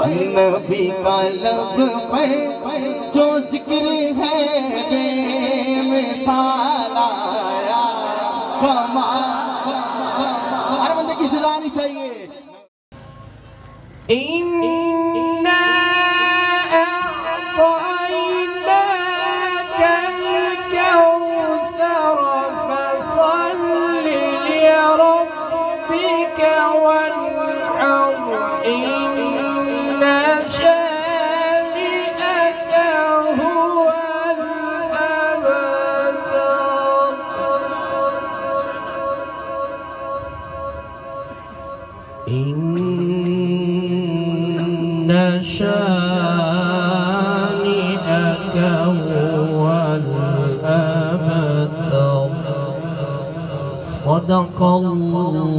نبی کا لب پہ جو ذکر ہے بے مثال آیا کمال ہر بندے کی صدا آنی چاہیے إنا أعطيناك الكوثر فصل لربك وانحر إن شانئك هو الأبتر شانئك هو الأبتر صدق الله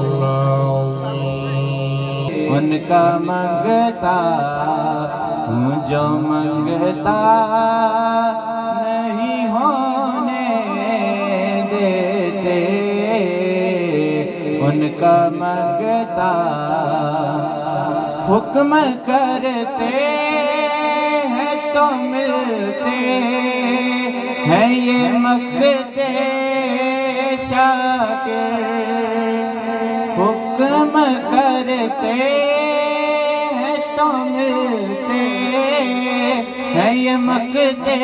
العظيم ان کا منگتا ہوں جو منگتا نہیں ہونے دیتے ان کا منگتا حکم کرتے ہیں تو ملتے ہیں یہ مانگتے شاکر حکم کرتے ہیں تو ملتے ہیں یہ مانگتے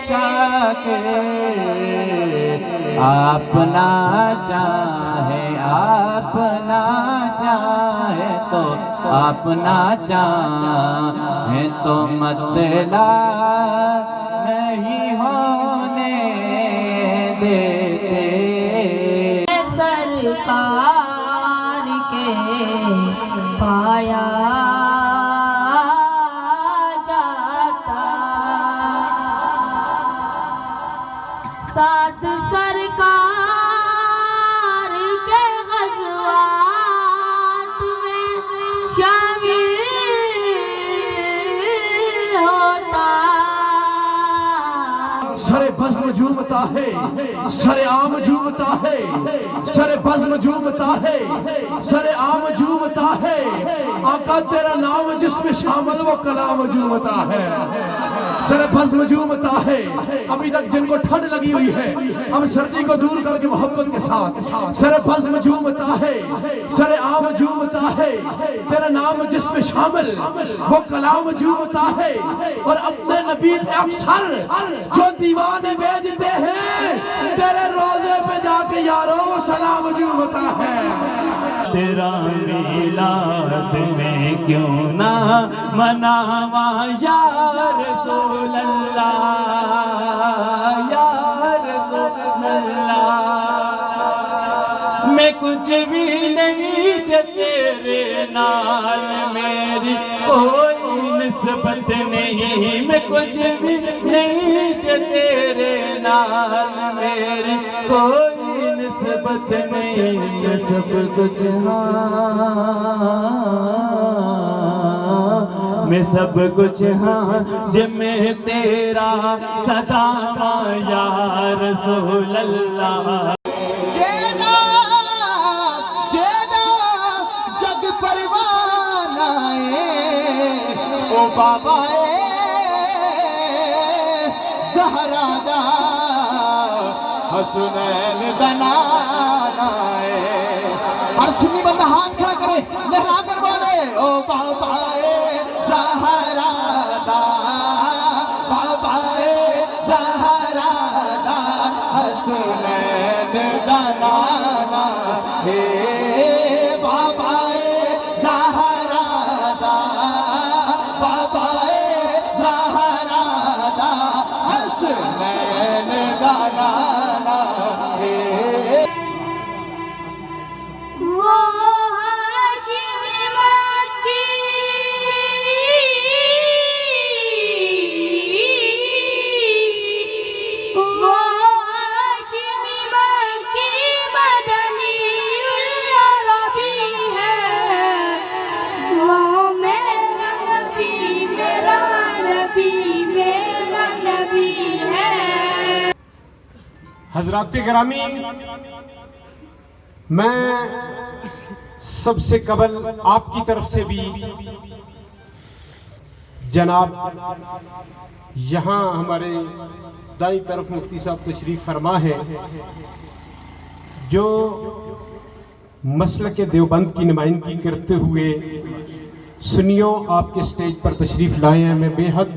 شاکر آپ نہ چاہے تو آپ نہ چاہے تو مطلب نہیں ہونے دیتے سرکار کے پایا جاتا ساتھ سرکار کے غزوات میں شامل ہوتا سر بزم جھومتا ہے سر عام جھومتا ہے سر بزم جھومتا ہے سر عام جھومتا ہے آقا تیرا نام جس میں شامل وہ کلام جھومتا ہے سر بزم جھومتا ہے ابھی تک جن کو ٹھنڈ لگی ہوئی ہے اب سردی کو دور کر کے محبت کے ساتھ سر بزم جھومتا ہے سر عام جھومتا ہے تیرا نام جس میں شامل وہ کلام جھومتا ہے اور اپنے نبی اکثر جو دیوانے بھیجتے ہیں تیرے روزے پہ جا کے یاروں وہ سلام جھومتا ہے تیرا میلاد میں کیوں نہ مناواں یا رسول اللہ یا رسول اللہ میں کچھ بھی نہیں تیرے نال میری کوئی نسبت نہیں میں کچھ بھی نہیں تیرے نال میری کوئی نسبت نہیں یہ سب کچھ میں سب کچھ میں تیرا صداواں یا رسول اللہ جگ پروانہ او بابا زہرا دا حسنین بنانا ہر سنی بندہ ہاتھ کھڑا کرے لہرا کر بولے او بابا زہرا دا بابا زہرا دا حسنین بنانا بابا زہرا دا بابا زہرا دا حسنین بنانا حضرات گرامی میں سب سے قبل آپ کی طرف سے بھی جناب یہاں ہمارے دائیں طرف مفتی صاحب تشریف فرما ہے جو مسلک دیوبند کی نمائندگی کرتے ہوئے سنیوں آپ کے سٹیج پر تشریف لائے ہیں. میں بے حد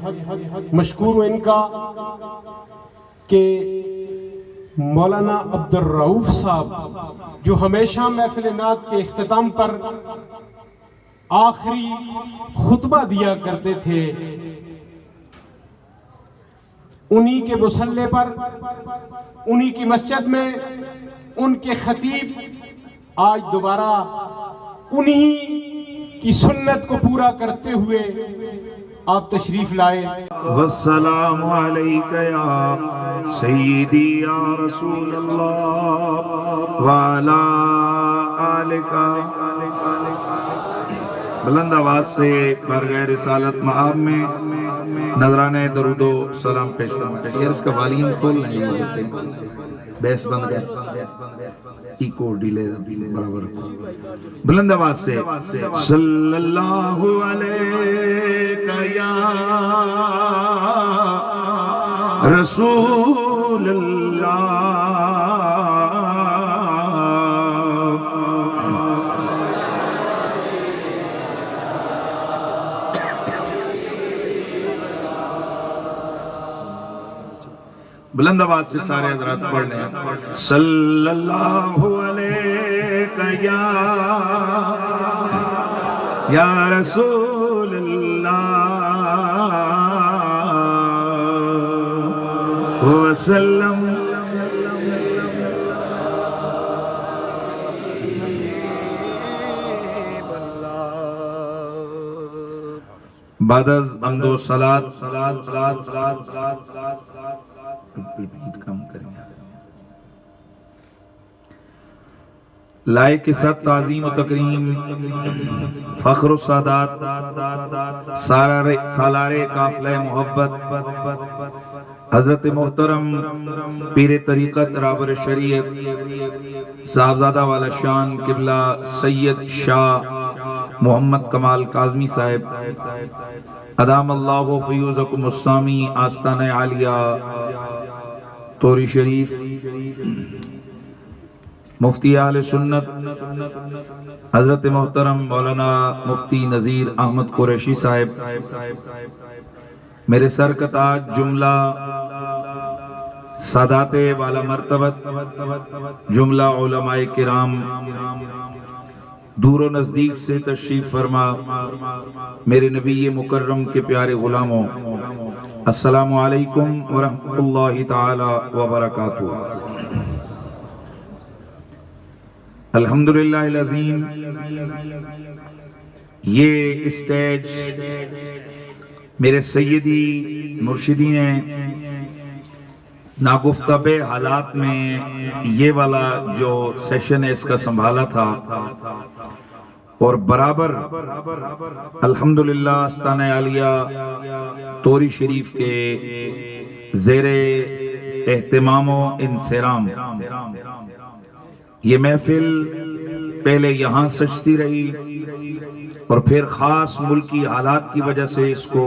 مشکور ہوں ان کا کہ مولانا عبدالرؤوف صاحب جو ہمیشہ محفل نعت کے اختتام پر آخری خطبہ دیا کرتے تھے، انہی کے مصلی پر، انہی کی مسجد میں ان کے خطیب آج دوبارہ انہی کی سنت کو پورا کرتے ہوئے آپ تشریف لائے. والسلام علیک یا سیدی یا رسول اللہ وعلا آلک. بلند آواز سے بارگاہ رسالت مآب میں نذرانے درود و سلام پیش کریں. یار اس کا والیوم کھول نہیں، بیس بند گئے، ایکو ڈیلے برابر. بلند آواز سے صلی اللہ علیہ یا رسول اللہ. بلند آواز سے سارے حضرات پڑھ لیں. صلی اللہ علیہ یا رسول اللہ وسلم. بعد از حمد و صلاۃ کم کریں لائق ست تعظیم و تکریم فخر و سادات سالار قافلہ محبت حضرت محترم پیر طریقت رابر شریعت صاحبزادہ والا شان قبلہ سید شاہ محمد کمال کاظمی صاحب ادام اللہ فیوزکم السامی آستانہ عالیہ توری شریف، مفتی اہل سنت حضرت محترم مولانا مفتی نذیر احمد قریشی صاحب، میرے سر کا تاج جملہ سادات والا مرتبت، جملہ علماء کرام دور و نزدیک سے تشریف فرما، میرے نبی مکرم کے پیارے غلاموں، السلام علیکم ورحمۃ اللہ تعالی وبرکاتہ. الحمدللہ العظیم. یہ اسٹیج میرے سیدی مرشدی نے ناگفتہ بے حالات میں یہ والا جو سیشن ہے اس کا سنبھالا تھا، اور برابر الحمدللہ آستانہ عالیہ توری شریف کے زیر اہتمام و انصرام یہ محفل پہلے یہاں سجتی رہی اور پھر خاص ملکی حالات کی وجہ سے اس کو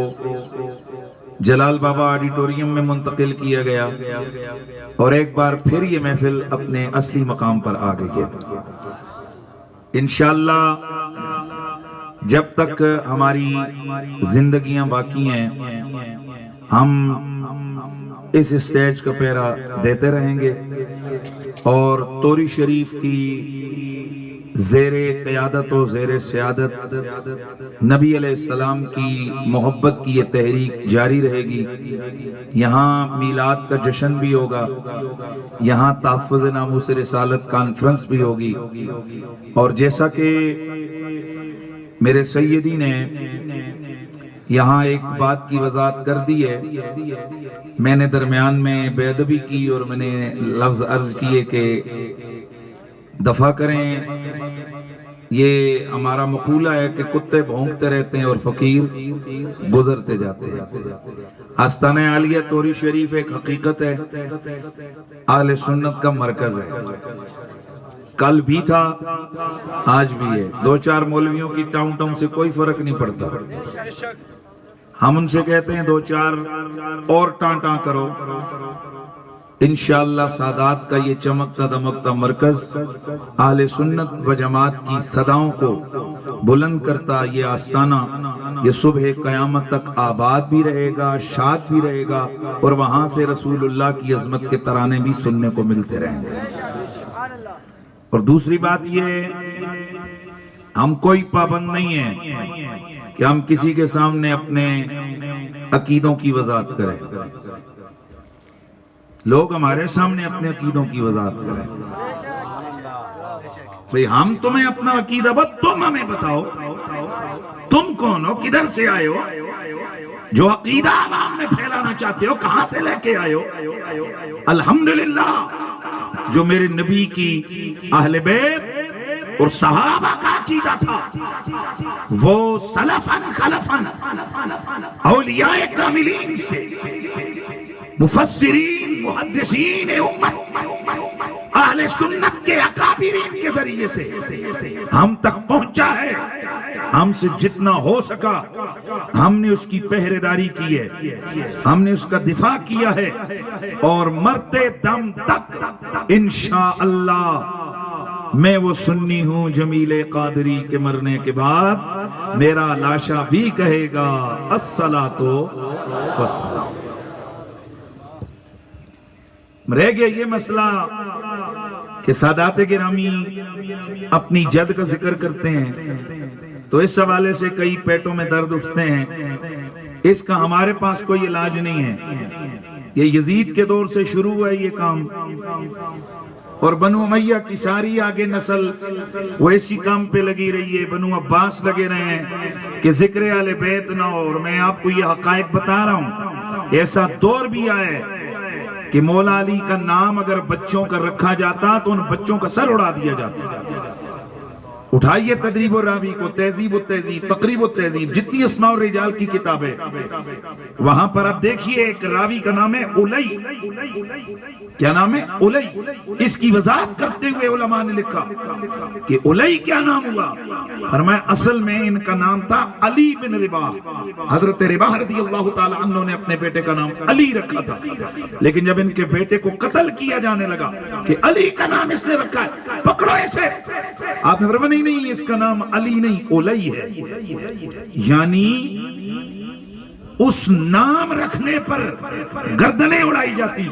جلال بابا آڈیٹوریم میں منتقل کیا گیا، اور ایک بار پھر یہ محفل اپنے اصلی مقام پر آ گئی ہے. انشاءاللہ جب تک ہماری زندگیاں باقی ہیں ہم اس اسٹیج کا پہرا دیتے رہیں گے، اور توری شریف کی زیر قیادت و زیر سیادت نبی علیہ السلام کی محبت کی یہ تحریک جاری رہے گی. یہاں میلاد کا جشن بھی ہوگا، یہاں تحفظ ناموس رسالت کانفرنس بھی ہوگی، اور جیسا کہ میرے سیدی نے یہاں ایک بات کی وضاحت کر دی ہے، میں نے درمیان میں بے ادبی کی اور میں نے لفظ عرض کیے کہ دفع کریں. یہ ہمارا مقولہ ہے کہ کتے بھونکتے رہتے ہیں اور فقیر گزرتے جاتے ہیں. آستانہ عالیہ توری شریف ایک حقیقت ہے، اہل سنت کا مرکز ہے. کل بھی تھا آج بھی ہے. دو چار مولویوں کی ٹاؤن ٹاؤن سے کوئی فرق نہیں پڑتا. ہم ان سے کہتے ہیں دو چار اور ٹان ٹان کرو. انشاءاللہ سادات کا یہ چمکتا دمکتا مرکز اہل سنت و جماعت کی صداؤں کو بلند کرتا یہ آستانہ یہ صبح قیامت تک آباد بھی رہے گا, شاد بھی رہے گا, اور وہاں سے رسول اللہ کی عظمت کے ترانے بھی سننے کو ملتے رہیں گے. اور دوسری بات یہ ہم کوئی پابند نہیں ہے کہ ہم کسی کے سامنے اپنے عقیدوں کی وضاحت کریں. لوگ ہمارے سامنے اپنے عقیدوں کی وضاحت کریں. بھئی ہم تمہیں اپنا عقیدہ تم ہمیں بتاؤ تم کون ہو, کدھر سے آئے ہو, جو عقیدہ عوام میں پھیلانا چاہتے ہو کہاں سے لے کے آئے ہو. الحمدللہ جو میرے نبی کی اہل بیت اور صحابہ کا عقیدہ تھا وہ سلفن خلفن اولیاء کاملین سے مفسرین محدثین امت اہل سنت کے اکابرین کے ذریعے سے ہم تک پہنچا ہے. ہم سے جتنا ہو سکا ہم نے اس کی پہرے داری کی ہے, ہم نے اس کا دفاع کیا ہے, اور مرتے دم تک انشاءاللہ میں وہ سنی ہوں جمیل قادری کے مرنے کے بعد میرا لاشا بھی کہے گا الصلاۃ والسلام. رہ گیا یہ مسئلہ کہ سادات گرامی اپنی جد کا ذکر کرتے ہیں تو اس حوالے سے کئی پیٹوں میں درد اٹھتے ہیں. اس کا ہمارے پاس کوئی علاج نہیں ہے. یہ یزید کے دور سے شروع ہوا ہے یہ کام, اور بنو امیہ کی ساری آگے نسل وہ اسی کام پہ لگی رہی ہے. بنو عباس لگے رہے ہیں کہ ذکر اہل بیت نہ ہو. اور میں آپ کو یہ حقائق بتا رہا ہوں, ایسا دور بھی آئے کہ مولا علی کا نام اگر بچوں کا رکھا جاتا تو ان بچوں کا سر اڑا دیا جاتا. اٹھائیے تدریب الراوی کو, تہذیب التہذیب, تقریب التہذیب, جتنی اسماء الرجال کی کتابیں, وہاں پر آپ دیکھیے ایک راوی کا نام ہے الی. کیا نام ہے؟ الی. اس کی وضاحت کرتے ہوئے علماء نے لکھا کہ الی کیا نام ہوا. فرمایا اصل میں ان کا نام تھا علی بن رباح. حضرت رباح رضی اللہ تعالی عنہ نے اپنے بیٹے کا نام علی رکھا تھا, لیکن جب ان کے بیٹے کو قتل کیا جانے لگا کہ علی کا نام اس نے رکھا ہے, پکڑو اسے, آپ نے فرمایا نہیں اس کا نام علی نہیں الی ہے. یعنی اس نام رکھنے پر گردنیں اڑائی جاتی.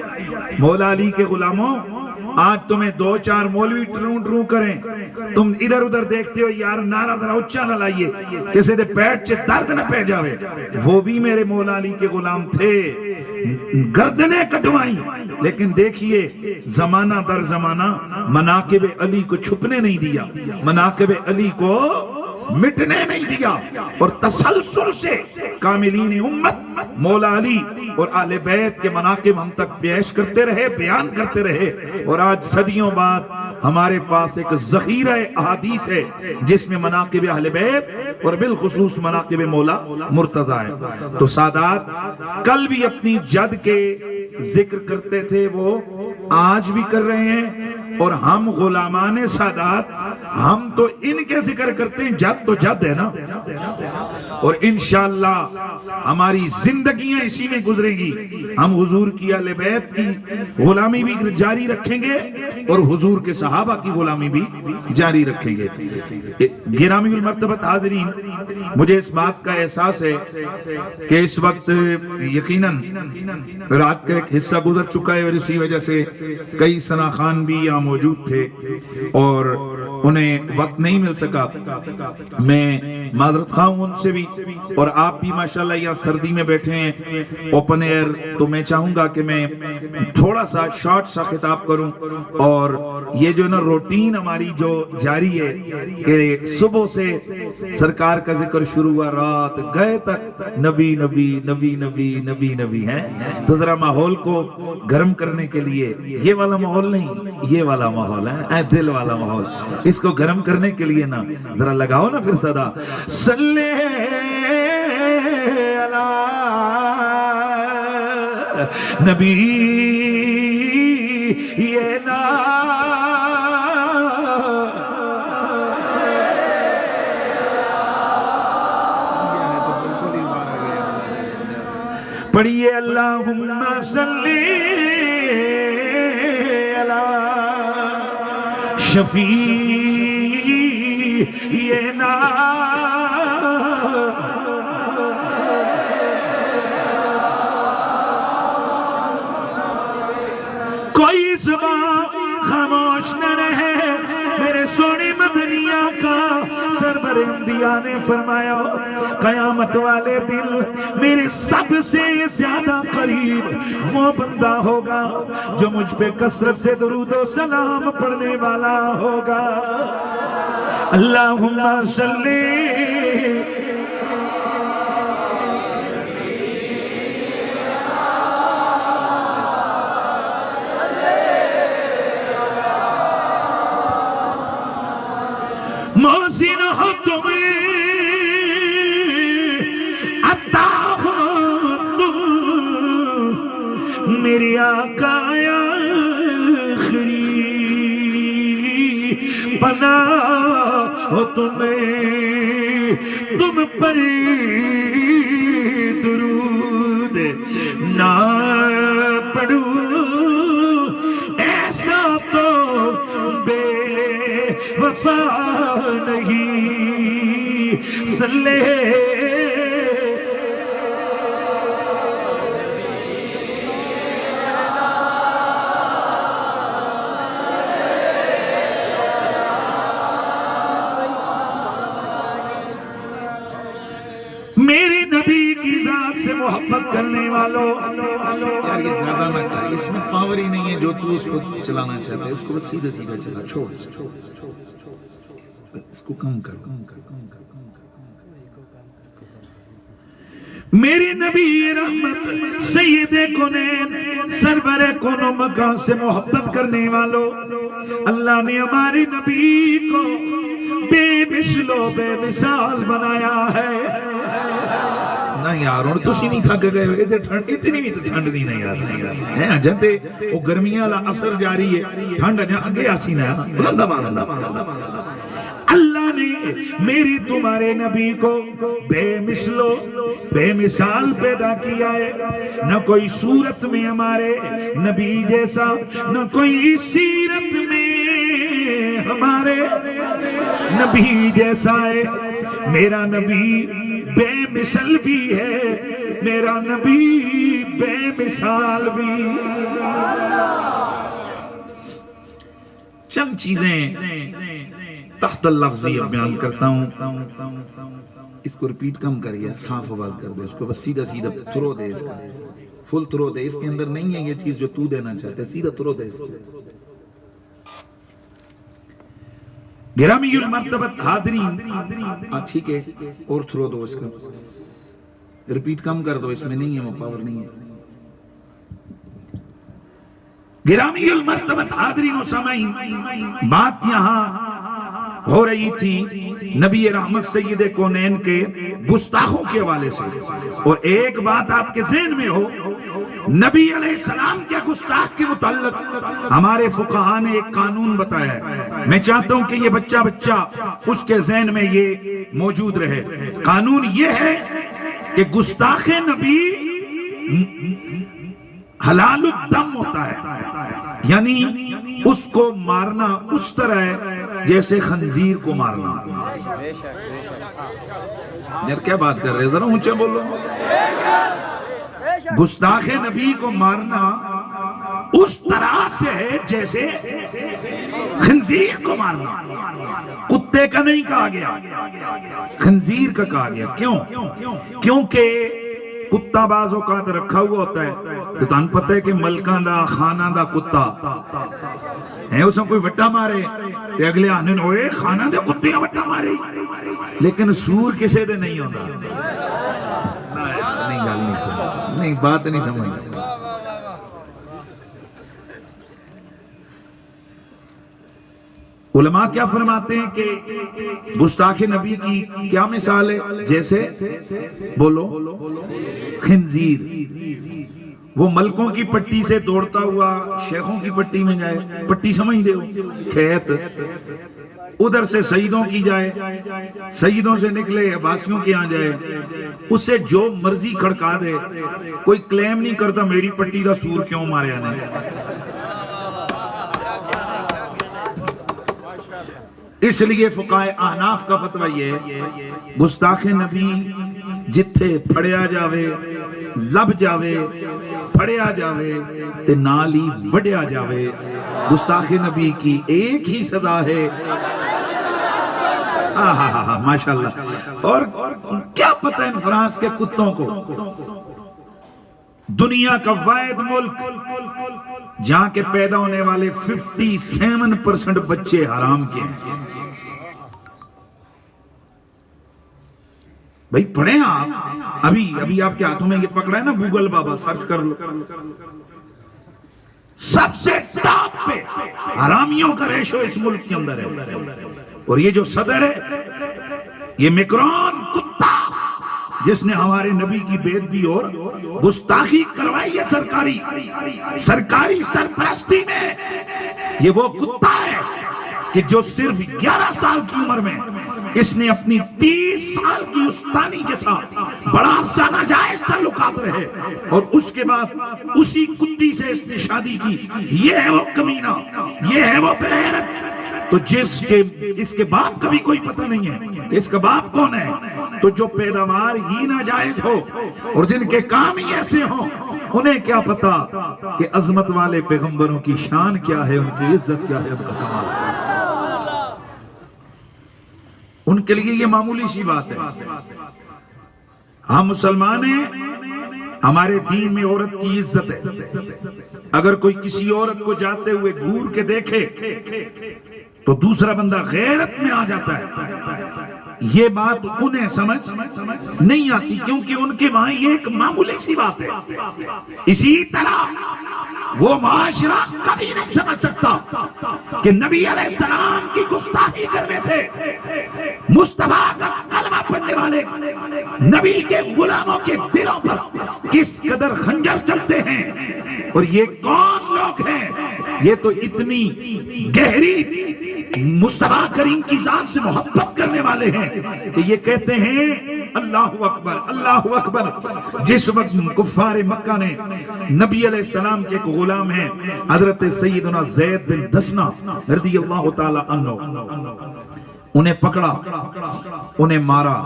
مولا علی کے غلاموں آج تمہیں دو چار مولوی ٹروں کریں, تم ادھر ادھر دیکھتے ہو یار نعرہ ذرا اچھا نہ لائیے کسی دے پیٹ چے درد نہ پہ جاوے. وہ بھی میرے مولا علی کے غلام تھے, گردنیں کٹوائیں, لیکن دیکھیے زمانہ در زمانہ مناقب علی کو چھپنے نہیں دیا, مناقب علی کو مٹنے نہیں دیا, اور تسلسل سے کاملین امت مولا علی اور اہل بیت کے مناقب ہم تک پیش کرتے رہے, بیان کرتے رہے. اور آج صدیوں بعد ہمارے پاس ایک ذخیرہ احادیث ہے جس میں مناقب اہل بیت اور بالخصوص مناقب مولا مرتضی ہے. تو سادات کل بھی اپنی جد کے ذکر کرتے تھے, وہ آج بھی کر رہے ہیں, اور ہم غلامان سادات ہم تو ان کے ذکر کرتے ہیں. جد تو جد ہے نا, اور انشاءاللہ ہماری زندگیاں اسی میں گزرے گی. ہم حضور کی اہل بیت کی غلامی بھی جاری رکھیں گے اور حضور کے صحابہ کی غلامی بھی جاری رکھیں گے. گرامی المرتبت حاضرین, مجھے اس بات کا احساس ہے کہ اس وقت یقیناً رات کا ایک حصہ گزر چکا ہے, اور اسی وجہ سے کئی ثنا خان بھی یہاں موجود تھے اور انہیں وقت نہیں مل سکا. میں معذرت خواہ ہوں ان سے بھی, اور آپ بھی ماشاءاللہ یہاں سردی میں بیٹھے ہیں اوپن ایئر, تو میں چاہوں گا کہ میں تھوڑا سا شارٹ سا خطاب کروں. اور یہ جو نا روٹین ہماری جو جاری ہے کہ صبح سے سرکار کا ذکر شروع ہوا رات گئے تک نبی نبی نبی نبی نبی نبی ہے, تو ذرا ماحول کو گرم کرنے کے لیے یہ والا ماحول نہیں, یہ والا ماحول ہے, دل والا ماحول, اس کو گرم کرنے کے لیے نا ذرا لگاؤ نا پھر صدا صلی علی نبی یہ نام پڑھیے اللہم صلی علی شفیعنا کوئی زبان خاموش نہ رہے میرے سونے مدنی آقا سرور انبیاء نے فرمایا قیامت والے دن میرے سب سے زیادہ قریب وہ بندہ ہوگا جو مجھ پہ کثرت سے درود و سلام پڑھنے والا ہوگا اللہم صلی محسن ہو تمہیں عطا ہو میری آقا آخری پناہ ہو تمہیں تم پر درود نہ پڑھوں ایسا تو بے وفا نہیں صلی میرے نبی کی ذات سے محبت کرنے والوں یار یہ زیادہ نہ کر اس میں پاور ہی نہیں ہے جو تو اس کو چلانا چاہتا ہے اس کو بس سیدھا سیدھا چلا چھوڑ اس کو کم کر میرے نبی رحمت سید کونین سرور کون و مکان سے محبت کرنے والوں اللہ نے ہمارے نبی کو بے مثل و بے مثال بنایا ہے نہ یار اور تسی نہیں تھک گئے اتنی بھی ٹھنڈ نہیں یار جنتے وہ گرمیاں والا اثر جاری ہے ٹھنڈ اگے آسی نہ اللہ نے میری تمہارے نبی کو بے مثل و بے مثال پیدا کیا ہے نہ کوئی صورت میں ہمارے نبی جیسا نہ کوئی سیرت میں ہمارے نبی جیسا ہے میرا نبی بے مثل بھی ہے میرا نبی بے مثال بھی چند چیزیں تحت اللفظی بیان کرتا ہوں اس کو ریپیٹ کم کریے صاف آواز کر دے اس کو بس سیدھا سیدھا تھرو دے اس کا فل تھرو دے اس کے اندر نہیں ہے یہ چیز جو تو دینا چاہتے سیدھا تھرو دے اس کو گرامی المرتبت حاضرین ٹھیک ہے اور تھرو دو اس کا ریپیٹ کم کر دو اس میں نہیں ہے وہ پاور نہیں ہے گرامی المرتبت حاضرین و سامعین بات یہاں ہو رہی تھی نبی رحمت سید کونین کے گستاخوں کے حوالے سے اور ایک بات آپ کے ذہن میں ہو نبی علیہ السلام کے گستاخ کے متعلق ہمارے فقہاء نے ایک قانون بتایا ہے میں چاہتا ہوں کہ یہ بچہ اس کے ذہن میں یہ موجود رہے قانون یہ ہے کہ گستاخ نبی حلال الدم ہوتا ہے یعنی اس کو مارنا اس طرح ہے جیسے خنزیر کو مارنا یار کیا بات کر رہے ذرا اونچا بولو گستاخ نبی کو مارنا اس طرح سے ہے جیسے خنزیر کو مارنا کتے کا نہیں کہا گیا خنزیر کا کہا گیا کیوں کیونکہ کتا بعض اوقات رکھا ہوا ہوتا ہے تو تان پتہ ہے کہ ملکاں دا خانہ دا کتا ہے اس میں کوئی وٹا مارے اگلے آنے ہوئے خانہ دے کتے کا وٹا مارے لیکن سور کسے دے نہیں ہوتا نہیں گال نہیں بات نہیں سمجھ علماء کیا فرماتے ہیں کہ گستاخ نبی کی کیا مثال ہے جیسے بولو خنزیر وہ ملکوں کی پٹی سے دوڑتا ہوا شیخوں کی پٹی میں جائے, پٹی سمجھ دے ہو کھیت, ادھر سے سیدوں کی جائے, سیدوں سے نکلے عباسیوں کے یہاں جائے, اس سے جو مرضی کھڑکا دے, کوئی کلیم نہیں کرتا میری پٹی دا سور کیوں ماریا نے. اس لیے فقہائے احناف کا فتویٰ یہ گستاخ نبی جتھے پھڑیا جاوے لب جاوے پھڑیا جاوے تے نال ہی وڈیا جاوے. گستاخ نبی کی ایک ہی سزا ہے. ماشاءاللہ. اور کیا پتہ ان فرانس کے کتوں کو, دنیا کا واحد ملک جہاں کے پیدا ہونے والے 57% بچے حرام کے ہیں. بھئی پڑھیں آپ, ابھی آپ کے ہاتھوں میں یہ پکڑا ہے نا گوگل بابا, سرچ کر لو. سب سے ٹاپ پہ حرامیوں کا ریشو اس ملک کے اندر ہے. اور یہ جو صدر ہے یہ میکرون کتا, جس نے ہمارے نبی کی بے ادبی اور گستاخی کروائی ہے سرکاری سرپرستی میں, یہ وہ کتا ہے کہ جو صرف 11 سال کی عمر میں اس نے اپنی 30 سال کی استانی کے ساتھ بڑا عرصہ ناجائز تعلقات رہے, اور اس کے بعد اسی کتی سے اس نے شادی کی. یہ ہے وہ کمینہ, یہ ہے وہ بے غیرت. تو اس کے باپ کا بھی کوئی پتہ نہیں ہے کہ اس کا باپ کون ہے. تو جو پیداوار ہی ناجائز ہو اور جن کے کام ہی ایسے ہوں, انہیں کیا پتا کہ عظمت والے پیغمبروں کی شان کیا ہے, ان کی عزت کیا ہے, ان کا کمال کیا ہے. ان کے لیے یہ معمولی سی بات ہے. ہم مسلمان ہیں, ہمارے دین میں عورت کی عزت ہے. اگر کوئی کسی عورت کو جاتے ہوئے گھور کے دیکھے تو دوسرا بندہ غیرت میں آ جاتا ہے. یہ بات انہیں سمجھ نہیں آتی کیونکہ ان کے وہاں یہ ایک معمولی سی بات ہے. اسی طرح وہ معاشرہ کبھی نہیں سمجھ سکتا کہ نبی علیہ السلام کی گستاخی کرنے سے مصطفیٰ کا کلمہ پڑھنے والے نبی کے غلاموں کے دلوں پر کس قدر خنجر چلتے ہیں. اور یہ کون لوگ ہیں؟ یہ تو اتنی گہری مصطفیٰ کریم کی ذات سے محبت کرنے والے ہیں کہ یہ کہتے ہیں اللہ اکبر اللہ اکبر. جس وقت کفار مکہ نے نبی علیہ السلام کے ایک غلام ہیں حضرت سیدنا زید بن دسنا رضی اللہ تعالی عنہ, انہیں پکڑا, انہیں مارا,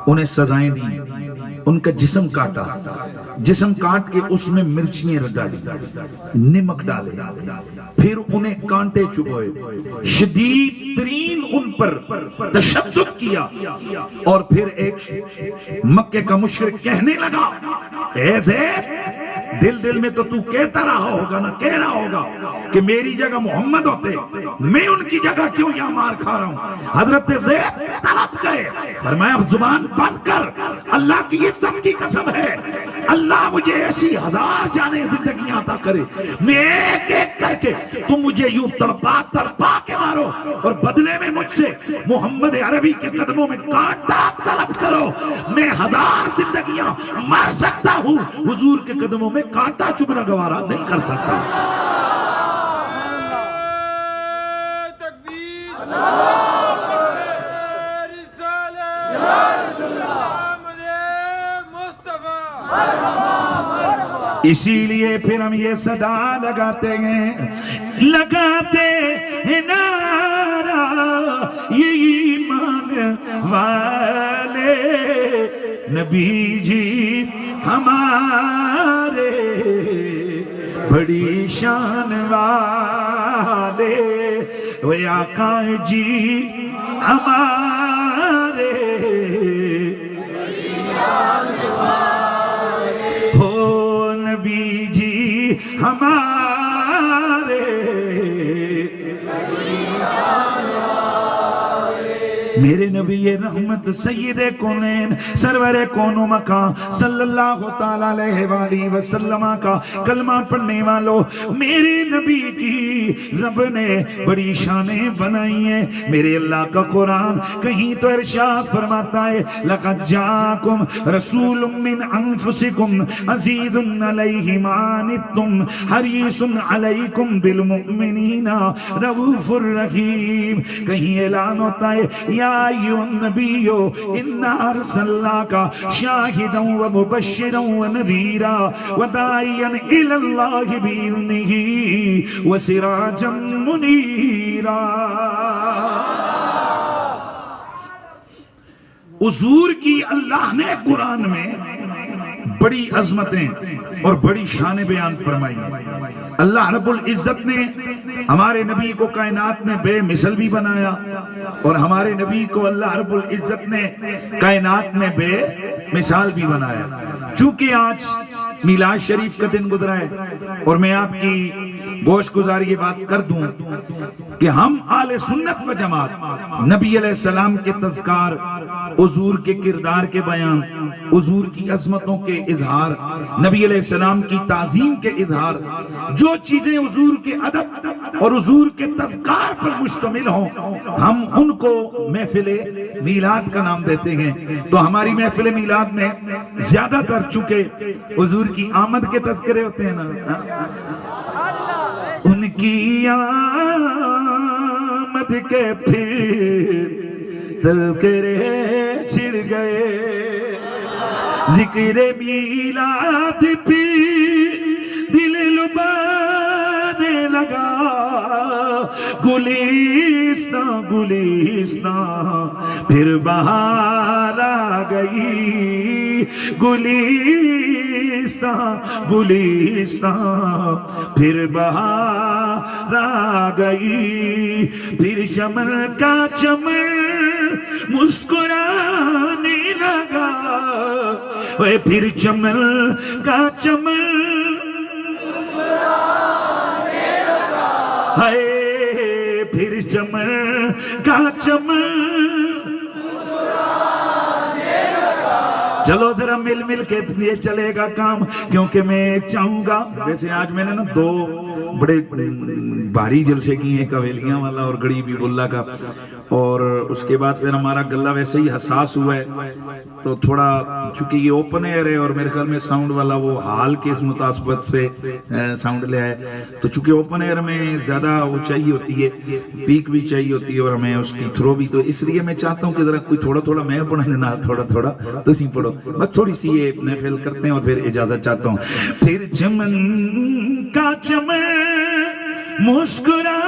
انہیں سزائیں دی, ان کا جسم کاٹا, جسم کاٹ کے اس میں مرچیاں ڈالی, نمک ڈالے, پھر انہیں کانٹے چبھوئے, شدید ترین ان پر تشدد کیا. اور پھر ایک مکے کا مشرک کہنے لگا اے زید, دل میں تو کہتا رہا ہوگا نا, کہہ رہا ہوگا کہ میری جگہ محمد ہوتے, میں ان کی جگہ کیوں یہاں مار کھا رہا ہوں. حضرت زید تڑپ گئے, فرمایا اب زبان بند کر, اللہ کی عزت کی قسم ہے اللہ مجھے ایسی 1000 جانیں زندگیاں عطا کرے, میں ایک ایک کر کے تم مجھے یوں تڑپا کے مارو, اور بدلے میں مجھ سے محمد عربی کے قدموں میں کانٹا طلب کرو. میں 1000 زندگیاں مر سکتا ہوں, حضور کے قدموں میں کانٹا چبھنا گوارا نہیں کر سکتا. اسی لیے پھر ہم یہ صدا لگاتے ہیں نعرہ یہ ایمان والے نبی جی ہمارے بڑی شان والے, وہ آقا جی ہمارے بڑی شان والے, ہو نبی جی ہمارے بڑی شان والے. میرے نبی رحمت سید کونین سرور کون و مکان صلی اللہ تعالیٰ علیہ وآلہ وسلم کا کلمہ پڑھنے والوں، میرے نبی کی رب نے بڑی شانیں بنائی ہیں۔ میرے اللہ کا قرآن کہیں تو ارشاد فرماتا ہے لَقَدْ جَاءَكُمْ رَسُولٌ مِّنْ أَنفُسِكُمْ عَزِيزٌ عَلَيْهِ مَا عَنِتُّمْ حَرِيصٌ عَلَيْكُمْ بِالْمُؤْمِنِينَ رَءُوفٌ رَحِيمٌ۔ کہیں اعلان ہوتا ہے یا ایھا النبی اِنَّا أَرْسَلْنَاكَ شَاهِدًا وَمُبَشِّرًا وَنَذِيرًا وَدَاعِيًا إِلَى اللَّهِ بِإِذْنِهِ وَسِرَاجًا مُنِيرًا۔ حضور کی اللہ نے قرآن میں بڑی عظمتیں اور بڑی شان بیان فرمائی ہیں۔ اللہ رب العزت نے ہمارے نبی کو کائنات میں بے مثل بھی بنایا اور ہمارے نبی کو اللہ رب العزت نے کائنات میں بے مثال بھی بنایا۔ چونکہ آج میلاد شریف کا دن گزرا ہے اور میں آپ کی گوش گزاری یہ بات کر دوں کہ ہم اہل سنت و جماعت نبی علیہ السلام کے تذکار، حضور کے کردار کے بیان، حضور کی عظمتوں کے اظہار، نبی علیہ السلام کی تعظیم کے اظہار، جو چیزیں حضور کے ادب اور حضور کے تذکار پر مشتمل ہوں ہم ان کو محفل میلاد کا نام دیتے ہیں۔ تو ہماری محفل میلاد میں زیادہ تر چونکہ حضور کی آمد کے تذکرے ہوتے ہیں نا، ان کی آمد کے پھر تذکرے چھڑ گئے، ذکر میلاد پہ دل لبانے لگا، گلستاں گلستاں پھر بہار آ گئی، گلستاں گلستاں پھر بہار آ گئی، پھر چمن کا چمن مسکرانے لگا، پھر چمن کا چمن ہے، پھر چمن کا چمن۔ چلو ذرا مل مل کے یہ چلے گا کام، کیونکہ میں چاہوں گا، ویسے آج میں نے نا دو بڑے بھاری جلسے کی ہیں، قویلیاں والا اور گڑی بی اللہ کا، اور اس کے بعد پھر ہمارا گلہ ویسے ہی حساس ہوا ہے تو تھوڑا چونکہ یہ اوپن ایئر ہے اور میرے خیال میں ساؤنڈ والا وہ حال کے اس متاثبت سے ساؤنڈ لے آئے، تو چونکہ اوپن ایئر میں زیادہ اونچائی ہوتی ہے، پیک بھی چاہیے ہوتی ہے اور ہمیں اس کی تھرو بھی، تو اس لیے میں چاہتا ہوں کہ ذرا کوئی تھوڑا تھوڑا میں پڑھا دینا، تھوڑا تھوڑا تو اسی پڑھو، بس تھوڑی سی یہ محفل کرتے ہیں اور پھر اجازت چاہتا ہوں۔ پھر چمن کا چمن مسکرا،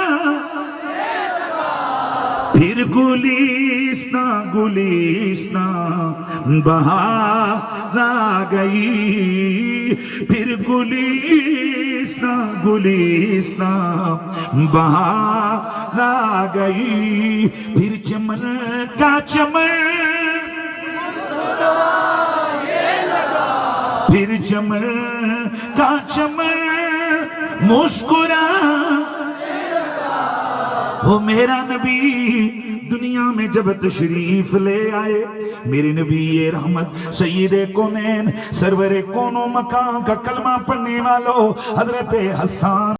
پھر گلستاں گلستاں بہار آ گئی، پھر گلستاں گلستاں بہار آ گئی، پھر چمن کا چمن، پھر چمن کا چمن مسکرا، وہ میرا نبی دنیا میں جب تشریف لے آئے، میرے نبی رحمت سید کونین سرور کون و مکان کا کلمہ پڑھنے والوں حضرت حسان